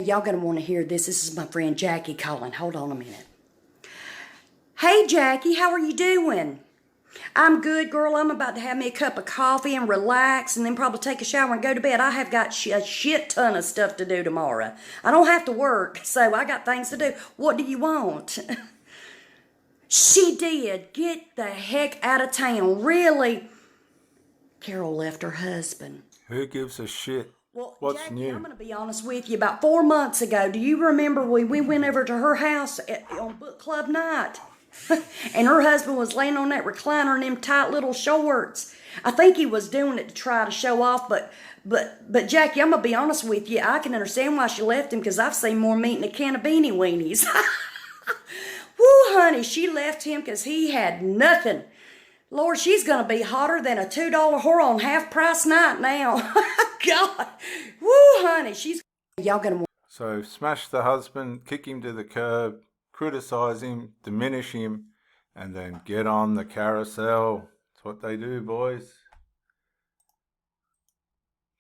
Y'all gonna want to hear this. This is my friend Jackie calling. Hold on a minute. Hey Jackie, how are you doing? I'm good, girl. I'm about to have me a cup of coffee and relax and then probably take a shower and go to bed. I have got a shit ton of stuff to do tomorrow. I don't have to work, so I got things to do. What do you want? She did. Get the heck out of town. Really? Carol left her husband. Who gives a shit? Well, What's Jackie, new? I'm going to be honest with you. About 4 months ago, do you remember we went over to her house on book club night? And her husband was laying on that recliner in them tight little shorts. I think he was doing it to try to show off, but Jackie, I'm going to be honest with you. I can understand why she left him because I've seen more meat in a can of beanie weenies. Woo, honey, she left him because he had nothing. Lord, she's going to be hotter than a $2 whore on half-price night now. God. Woo, honey, y'all going to... So smash the husband, kick him to the curb, criticize him, diminish him, and then get on the carousel. That's what they do, boys.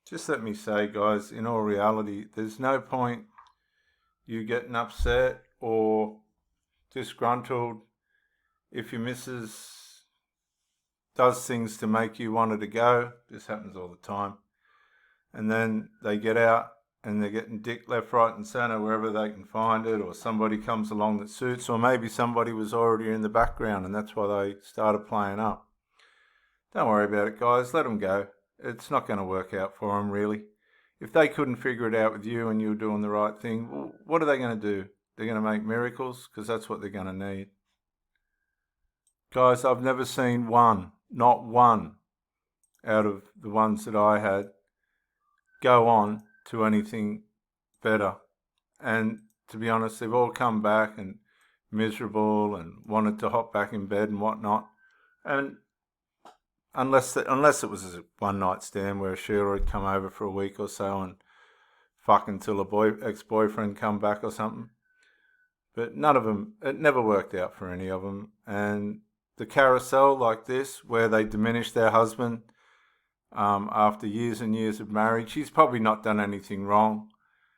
Just let me say, guys, in all reality, there's no point you getting upset or disgruntled if your missus does things to make you want her to go. This happens all the time. And then they get out and they're getting dick left, right and centre wherever they can find it, or somebody comes along that suits, or maybe somebody was already in the background and that's why they started playing up. Don't worry about it, guys. Let them go. It's not going to work out for them, really. If they couldn't figure it out with you and you were doing the right thing, well, what are they going to do? They're going to make miracles, because that's what they're going to need. Guys, I've never seen one, not one, out of the ones that I had go on to anything better. And to be honest, they've all come back and miserable and wanted to hop back in bed and whatnot. And unless it was a one night stand where Sheila had come over for a week or so and fuck until ex-boyfriend come back or something. But none of them, it never worked out for any of them. And the carousel like this, where they diminish their husband after years and years of marriage, she's probably not done anything wrong.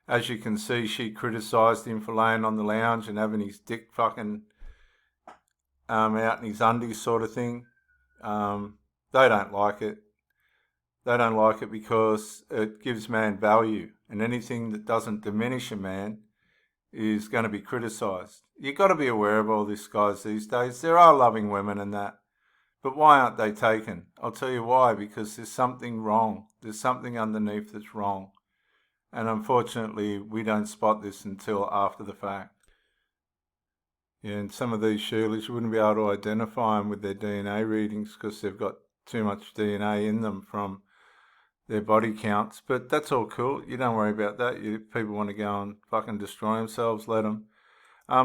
As you can see, she criticised him for laying on the lounge and having his dick fucking out in his undies sort of thing. They don't like it. They don't like it because it gives man value, and anything that doesn't diminish a man is going to be criticised. You've got to be aware of all this, guys, these days. There are loving women and that. But why aren't they taken? I'll tell you why. Because there's something wrong. There's something underneath that's wrong. And unfortunately, we don't spot this until after the fact. Yeah, and some of these Sheilas, you wouldn't be able to identify them with their DNA readings because they've got too much DNA in them from their body counts. But that's all cool. You don't worry about that. People want to go and fucking destroy themselves, let them.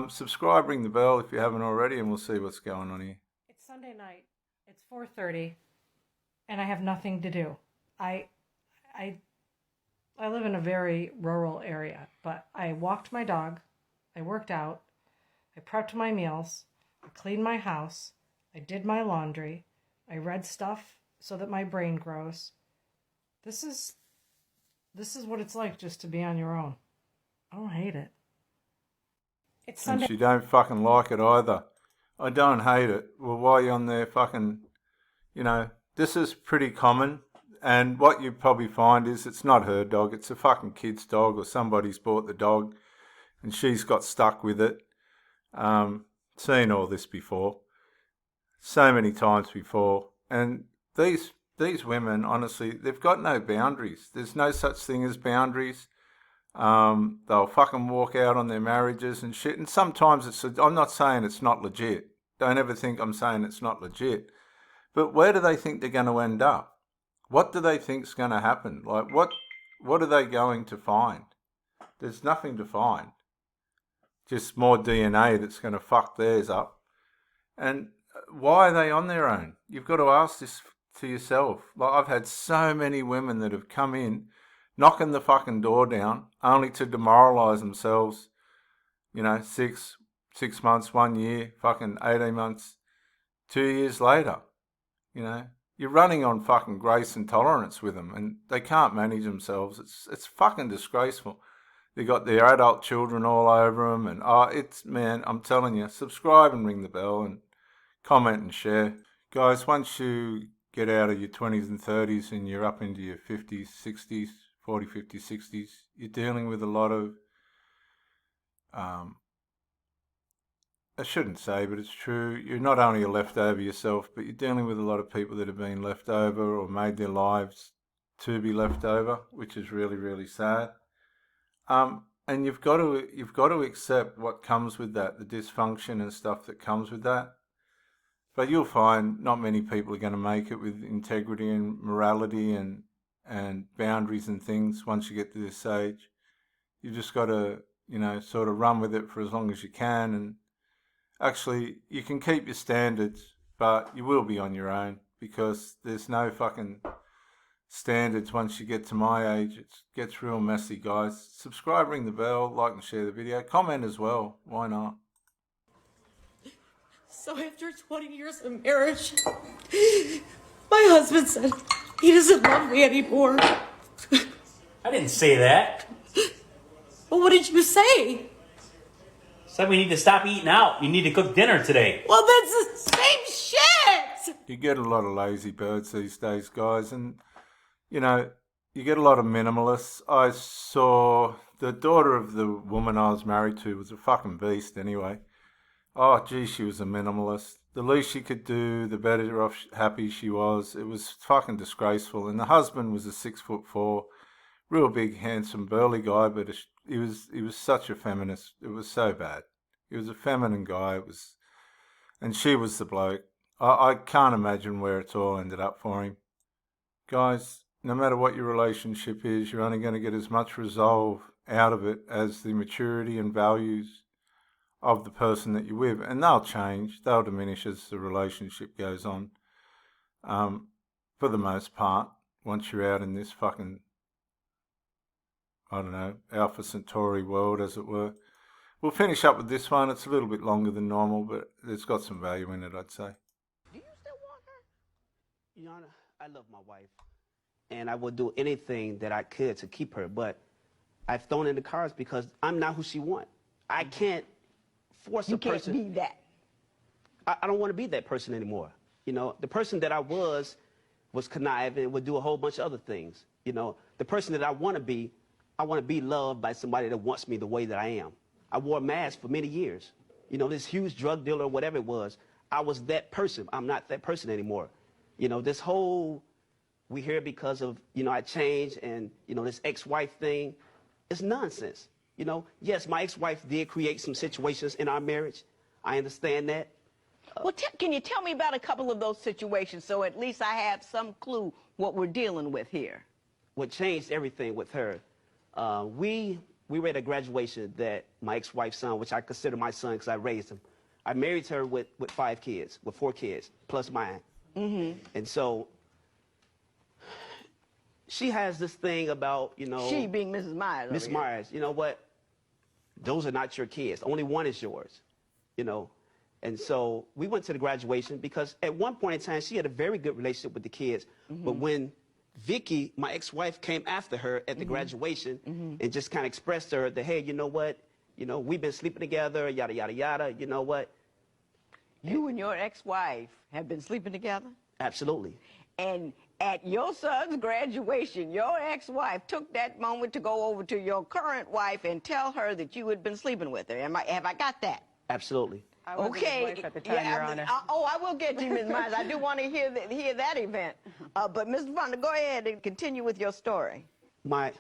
Subscribe, ring the bell if you haven't already, and we'll see what's going on here. It's Sunday night. It's 4:30, and I have nothing to do. I live in a very rural area, but I walked my dog, I worked out, I prepped my meals, I cleaned my house, I did my laundry, I read stuff so that my brain grows. This is what it's like just to be on your own. I don't hate it. It's Sunday. And she don't fucking like it either. I don't hate it. Well, why are you on there fucking, this is pretty common. And what you probably find is it's not her dog. It's a fucking kid's dog, or somebody's bought the dog and she's got stuck with it. Seen all this before. So many times before. And these women, honestly, they've got no boundaries. There's no such thing as boundaries. They'll fucking walk out on their marriages and shit. And sometimes I'm not saying it's not legit. Don't ever think I'm saying it's not legit. But where do they think they're going to end up? What do they think's going to happen? Like, what are they going to find? There's nothing to find. Just more DNA that's going to fuck theirs up. And why are they on their own? You've got to ask this to yourself. Like, I've had so many women that have come in, knocking the fucking door down, only to demoralise themselves, 6 months, 1 year, fucking 18 months, 2 years later. You're running on fucking grace and tolerance with them, and they can't manage themselves. It's fucking disgraceful. They got their adult children all over them, and man, I'm telling you, subscribe and ring the bell and comment and share. Guys, once you get out of your 20s and 30s and you're up into your 50s, 60s, 40, 50, 60s, you're dealing with a lot of, I shouldn't say, but it's true, you're not only a leftover yourself, but you're dealing with a lot of people that have been left over or made their lives to be left over, which is really, really sad. And you've got to accept what comes with that, the dysfunction and stuff that comes with that. But you'll find not many people are going to make it with integrity and morality and boundaries and things once you get to this age. You just got to, sort of run with it for as long as you can. And actually, you can keep your standards, but you will be on your own because there's no fucking standards once you get to my age. It gets real messy, guys. Subscribe, ring the bell, like and share the video. Comment as well. Why not? So after 20 years of marriage, my husband said he doesn't love me anymore. I didn't say that. Well, what did you say? Said we need to stop eating out. You need to cook dinner today. Well, that's the same shit! You get a lot of lazy birds these days, guys, and you get a lot of minimalists. I saw the daughter of the woman I was married to was a fucking beast anyway. Oh, gee, she was a minimalist. The least she could do, the better off happy she was. It was fucking disgraceful. And the husband was a 6'4", real big, handsome, burly guy, but he was such a feminist. It was so bad. He was a feminine guy. And she was the bloke. I can't imagine where it's all ended up for him. Guys, no matter what your relationship is, you're only going to get as much resolve out of it as the maturity and values of the person that you're with. And they'll change. They'll diminish as the relationship goes on. For the most part, once you're out in this fucking, I don't know, Alpha Centauri world, as it were. We'll finish up with this one. It's a little bit longer than normal, but it's got some value in it, I'd say. Do you still want her? Your Honor, I love my wife, and I would do anything that I could to keep her, but I've thrown in the cards because I'm not who she wants. I can't force a person. You can't be that. I don't want to be that person anymore. The person that I was conniving, would do a whole bunch of other things. The person that I want to be loved by somebody that wants me the way that I am. I wore a mask for many years. This huge drug dealer or whatever it was, I was that person. I'm not that person anymore. This whole, we here because of, I changed and, this ex-wife thing, it's nonsense. Yes, my ex-wife did create some situations in our marriage. I understand that. Well, can you tell me about a couple of those situations so at least I have some clue what we're dealing with here? What changed everything with her, we were at a graduation that my ex-wife's son, which I consider my son because I raised him, I married her with 5 kids, with 4 kids, plus mine. Mm-hmm. And so she has this thing about, She being Mrs. Myers. Miss Myers, you know what? Those are not your kids. Only one is yours, And so we went to the graduation because at one point in time, she had a very good relationship with the kids. Mm-hmm. But when Vicky, my ex-wife, came after her at the graduation and just kind of expressed to her that, hey, you know what? We've been sleeping together, yada, yada, yada. You know what? You and your ex-wife have been sleeping together? Absolutely. And at your son's graduation, your ex-wife took that moment to go over to your current wife and tell her that you had been sleeping with her. Have I got that? Absolutely. I wasn't his wife at the time, Your Honor. I will get you, Ms. Myers. I do want to hear that event. But, Mr. Fonda, go ahead and continue with your story. My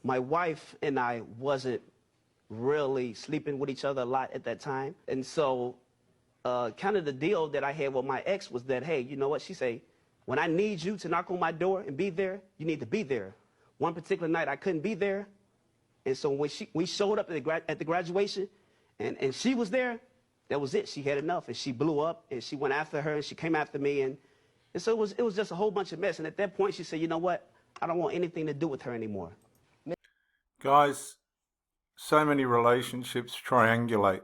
wife and I wasn't really sleeping with each other a lot at that time. And so kind of the deal that I had with my ex was that, hey, you know what? She say, when I need you to knock on my door and be there, you need to be there. One particular night, I couldn't be there. And so when we showed up at the graduation and she was there, that was it. She had enough, and she blew up, and she went after her, and she came after me, and so it was just a whole bunch of mess. And at that point, she said, you know what? I don't want anything to do with her anymore. Guys, so many relationships triangulate,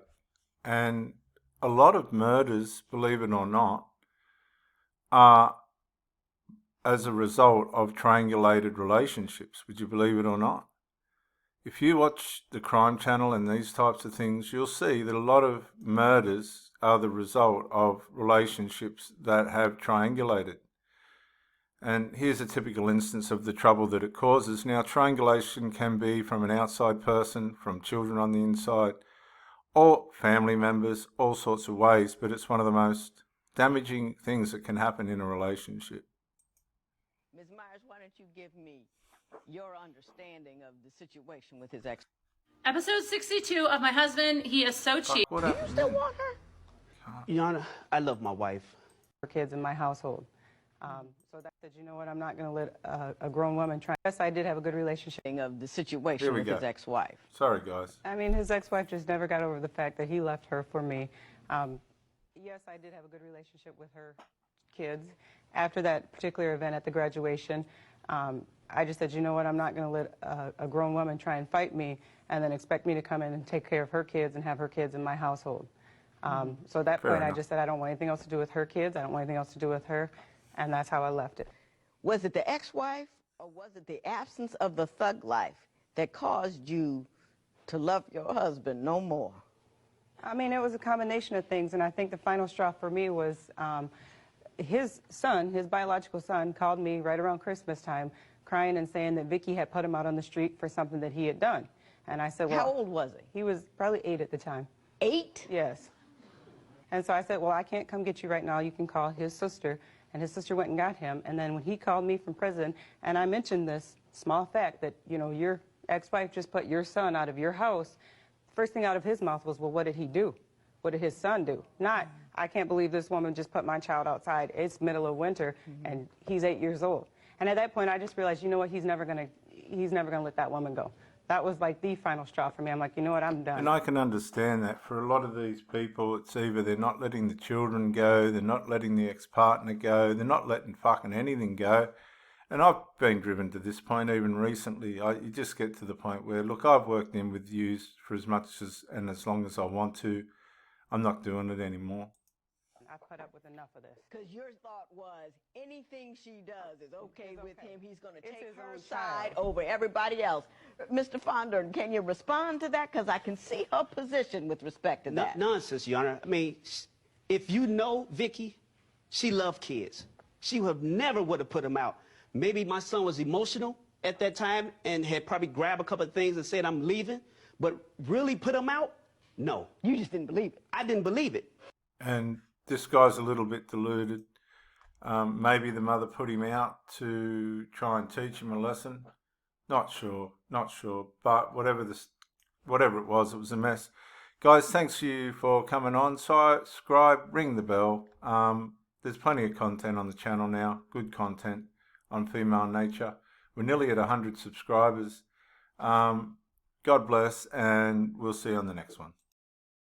and a lot of murders, believe it or not, are as a result of triangulated relationships. Would you believe it or not? if you watch the crime channel and these types of things, you'll see that a lot of murders are the result of relationships that have triangulated. And here's a typical instance of the trouble that it causes. Now, triangulation can be from an outside person, from children on the inside, or family members, all sorts of ways, but it's one of the most damaging things that can happen in a relationship. Ms. Myers, why don't you give me your understanding of the situation with his ex? Episode 62 of my husband, he is so cheap. What Do you happened still then? want her? Your Honor, I love my wife. For kids in my household. So that said, you know what, I'm not going to let a grown woman try. Yes, I did have a good relationship. Of the situation Here we with go. his ex-wife. Sorry, guys. I mean, his ex-wife just never got over the fact that he left her for me. Yes, I did have a good relationship with her kids. After that particular event at the graduation, I just said, you know what, I'm not going to let a grown woman try and fight me and then expect me to come in and take care of her kids and have her kids in my household. So at that Fair point, enough. I just said, I don't want anything else to do with her kids. I don't want anything else to do with her. And that's how I left it. Was it the ex-wife or was it the absence of the thug life that caused you to love your husband no more? I mean, it was a combination of things, and I think the final straw for me was his son, his biological son, called me right around Christmas time, crying and saying that Vicky had put him out on the street for something that he had done. And I said, well... How old was he? He was probably 8 at the time. 8? Yes. And so I said, well, I can't come get you right now. You can call his sister. And his sister went and got him. And then when he called me from prison, and I mentioned this small fact that, you know, your ex-wife just put your son out of your house, first thing out of his mouth was, well, what did he do? What did his son do? Not, I can't believe this woman just put my child outside. It's middle of winter, and he's 8 years old. And at that point, I just realized, you know what, he's never gonna let that woman go. That was like the final straw for me. I'm like, you know what, I'm done. And I can understand that. For a lot of these people, it's either they're not letting the children go, they're not letting the ex-partner go, they're not letting fucking anything go. And I've been driven to this point even recently. You just get to the point where, look, I've worked in with yous for as much as and as long as I want to. I'm not doing it anymore. I've put up with enough of this. Because your thought was anything she does is okay with him. He's going to It's take his her own side child. over everybody else. Mr. Fondern, can you respond to that? Because I can see her position with respect to that. Nonsense, Your Honor. I mean, if you know Vicky, she loved kids. She never would have put them out. Maybe my son was emotional at that time and had probably grabbed a couple of things and said, I'm leaving. But really put them out? No. You just didn't believe it. I didn't believe it. And this guy's a little bit deluded. Maybe the mother put him out to try and teach him a lesson. Not sure. But whatever it was a mess. Guys, thanks you for coming on. Subscribe, ring the bell. There's plenty of content on the channel now. Good content on female nature. We're nearly at 100 subscribers. God bless, and we'll see you on the next one.